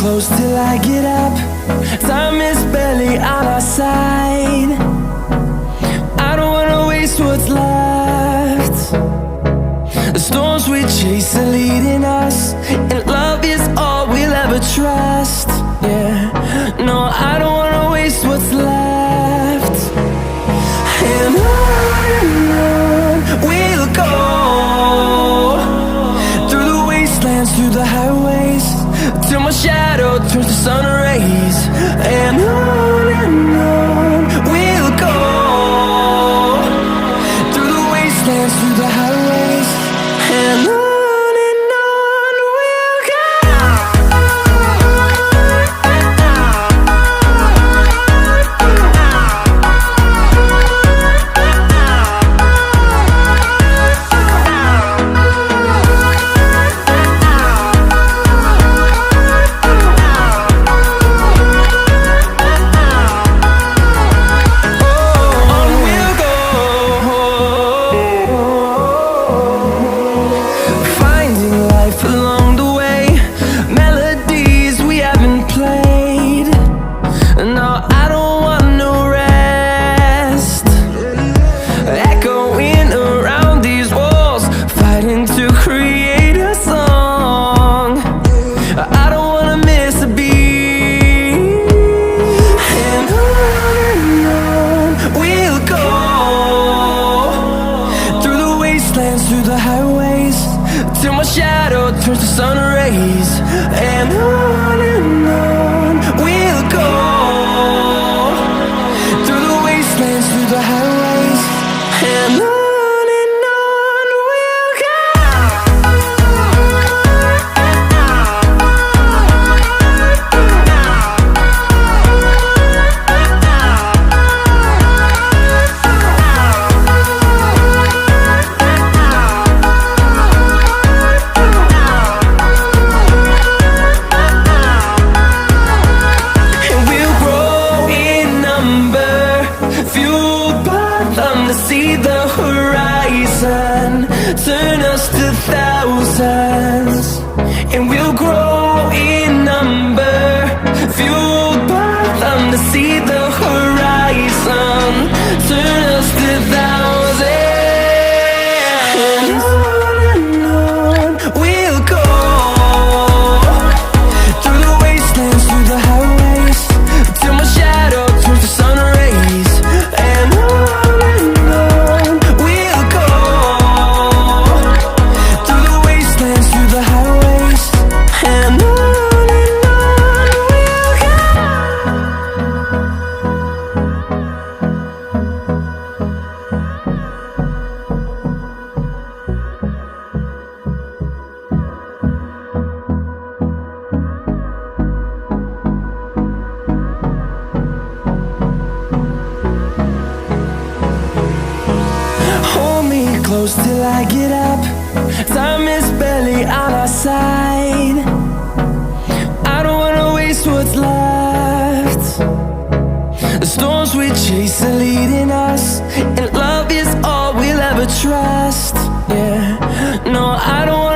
close till I get up. Time is barely on our side. I don't wanna waste what's left. The storms we chase are leading us, and love is all we'll ever trust. Yeah, no, I don't wanna waste what's left. And on we'll go, through the wastelands, through the highways, till my shadow turns to sun rays. And on we'll go, through the wastelands, through the highways, and on we'll go. Through the highways, till my shadow turns to sun rays. And on we'll go, through the wastelands, through the highways, and on we'll go. See the horizon turn us to thousands, and we'll grow in number, fueled by them to see the horizon turn us to thousands. And on we'll go, through the wastelands, through the highways, till my shadow turns to sun rays. And close till I get up. Time is barely on our side. I don't wanna waste what's left. The storms we chase are leading us, and love is all we'll ever trust. Yeah, no, I don't wanna